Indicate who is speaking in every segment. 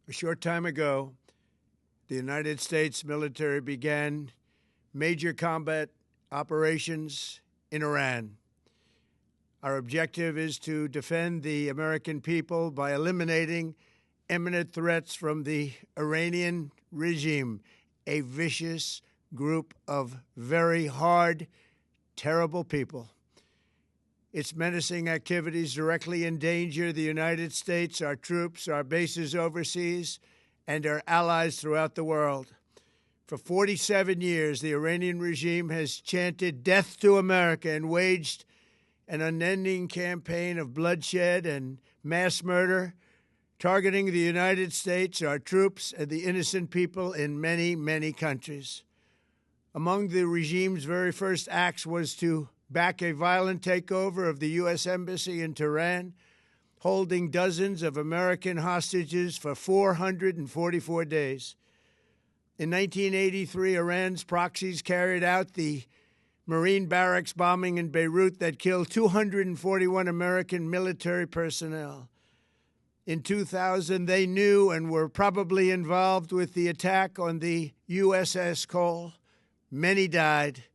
Speaker 1: A short time ago, the United States military began major combat operations in Iran. Our objective is to defend the American people by eliminating imminent threats from the Iranian regime, a vicious group of very hard, terrible people. Its menacing activities directly endanger the United States, our troops, our bases overseas, and our allies throughout the world. For 47 years, the Iranian regime has chanted death to America and waged an unending campaign of bloodshed and mass murder, targeting the United States, our troops, and the innocent people in many, many countries. Among the regime's very first acts was to back a violent takeover of the U.S. Embassy in Tehran, holding dozens of American hostages for 444 days. In 1983, Iran's proxies carried out the Marine barracks bombing in Beirut that killed 241 American military personnel. In 2000, they knew and were probably involved with the attack on the USS Cole. Many died.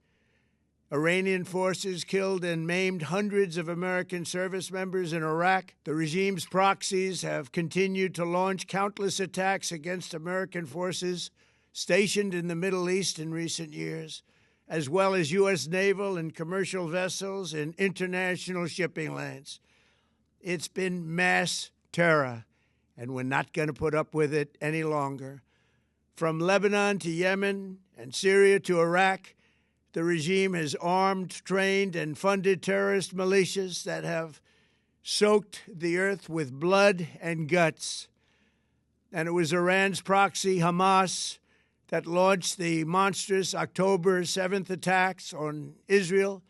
Speaker 1: Iranian forces killed and maimed hundreds of American service members in Iraq. The regime's proxies have continued to launch countless attacks against American forces stationed in the Middle East in recent years, as well as U.S. naval and commercial vessels in international shipping lanes. It's been mass terror, and we're not going to put up with it any longer. From Lebanon to Yemen and Syria to Iraq, the regime has armed, trained, and funded terrorist militias that have soaked the earth with blood and guts. And it was Iran's proxy, Hamas, that launched the monstrous October 7th attacks on Israel,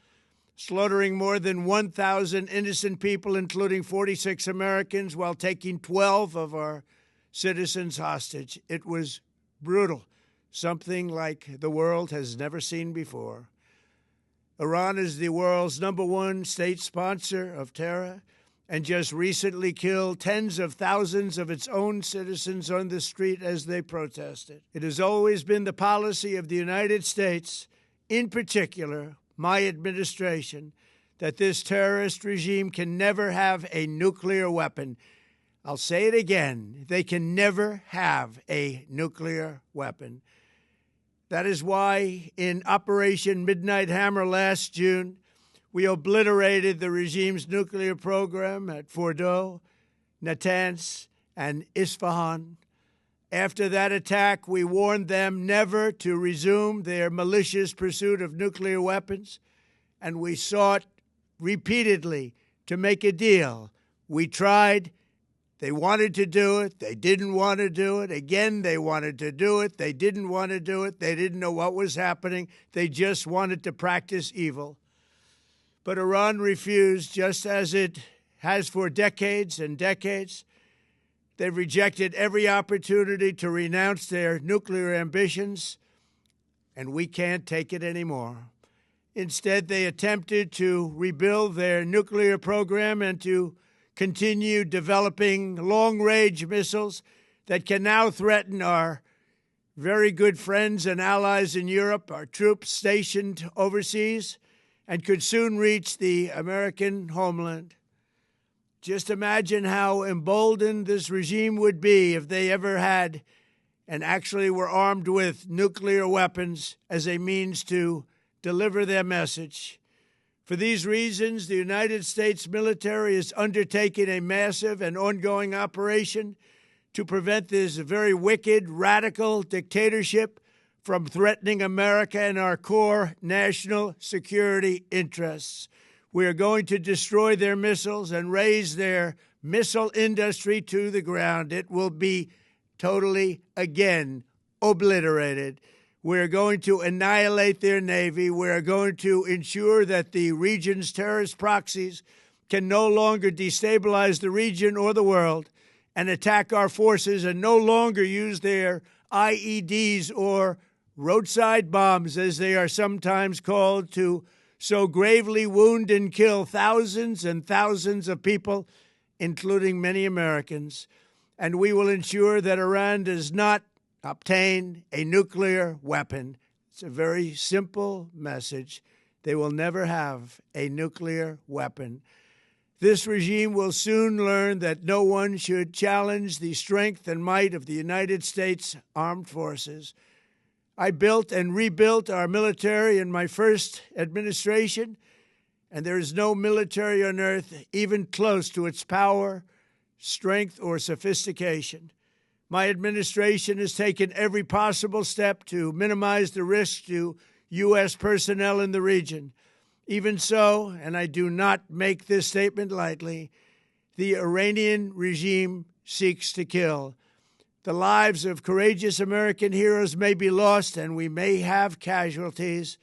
Speaker 1: slaughtering more than 1,000 innocent people, including 46 Americans, while taking 12 of our citizens hostage. It was brutal, something like the world has never seen before. Iran is the world's #1 state sponsor of terror and just recently killed tens of thousands of its own citizens on the street as they protested. It has always been the policy of the United States, in particular, my administration, that this terrorist regime can never have a nuclear weapon. I'll say it again, they can never have a nuclear weapon. That is why in Operation Midnight Hammer last June, we obliterated the regime's nuclear program at Fordow, Natanz, and Isfahan. After that attack, we warned them never to resume their malicious pursuit of nuclear weapons, and we sought repeatedly to make a deal. We tried. They wanted to do it. They didn't want to do it. Again, they wanted to do it. They didn't want to do it. They didn't know what was happening. They just wanted to practice evil. But Iran refused, just as it has for decades and decades. They've rejected every opportunity to renounce their nuclear ambitions, and we can't take it anymore. Instead, they attempted to rebuild their nuclear program and to continue developing long-range missiles that can now threaten our very good friends and allies in Europe, our troops stationed overseas, and could soon reach the American homeland. Just imagine how emboldened this regime would be if they ever had and actually were armed with nuclear weapons as a means to deliver their message. For these reasons, the United States military is undertaking a massive and ongoing operation to prevent this very wicked, radical dictatorship from threatening America and our core national security interests. We are going to destroy their missiles and raise their missile industry to the ground. It will be totally, again, obliterated. We're going to annihilate their Navy. We're going to ensure that the region's terrorist proxies can no longer destabilize the region or the world and attack our forces and no longer use their IEDs or roadside bombs, as they are sometimes called, to so gravely wound and kill thousands and thousands of people, including many Americans. and we will ensure that Iran does not obtain a nuclear weapon. It's a very simple message. They will never have a nuclear weapon. This regime will soon learn that no one should challenge the strength and might of the United States Armed Forces. I built and rebuilt our military in my first administration, and there is no military on earth even close to its power, strength, or sophistication. My administration has taken every possible step to minimize the risk to U.S. personnel in the region. Even so, and I do not make this statement lightly, the Iranian regime seeks to kill. The lives of courageous American heroes may be lost, and we may have casualties.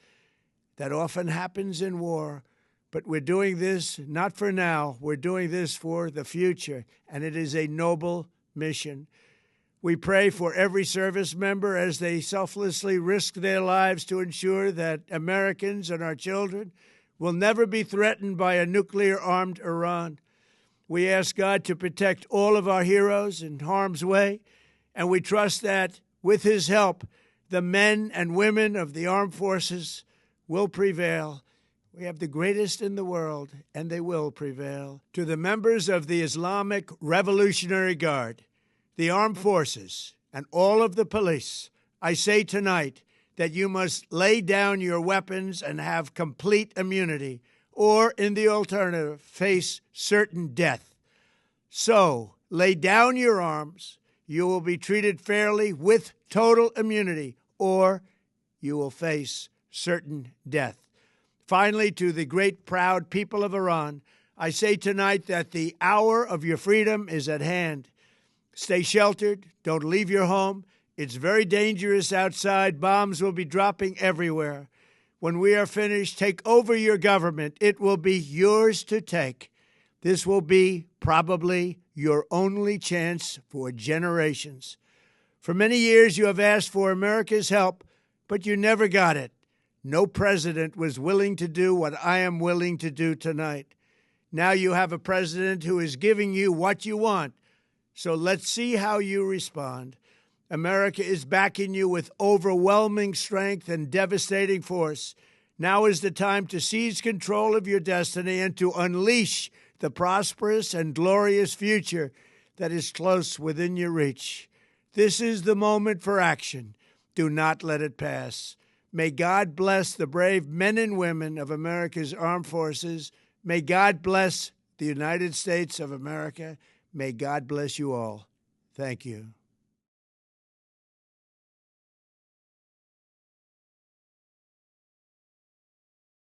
Speaker 1: That often happens in war. But we're doing this not for now. We're doing this for the future, and it is a noble mission. We pray for every service member as they selflessly risk their lives to ensure that Americans and our children will never be threatened by a nuclear-armed Iran. We ask God to protect all of our heroes in harm's way, and we trust that, with His help, the men and women of the armed forces will prevail. We have the greatest in the world, and they will prevail. To the members of the Islamic Revolutionary Guard, the armed forces, and all of the police, I say tonight that you must lay down your weapons and have complete immunity, or, in the alternative, face certain death. So, lay down your arms. You will be treated fairly with total immunity, or you will face certain death. Finally, to the great, proud people of Iran, I say tonight that the hour of your freedom is at hand. Stay sheltered. Don't leave your home. It's very dangerous outside. Bombs will be dropping everywhere. When we are finished, take over your government. It will be yours to take. This will be probably your only chance for generations. For many years, you have asked for America's help, but you never got it. No president was willing to do what I am willing to do tonight. Now you have a president who is giving you what you want. So let's see how you respond. America is backing you with overwhelming strength and devastating force. Now is the time to seize control of your destiny and to unleash the prosperous and glorious future that is close within your reach. This is the moment for action. Do not let it pass. May God bless the brave men and women of America's armed forces. May God bless the United States of America. May God bless you all. Thank you.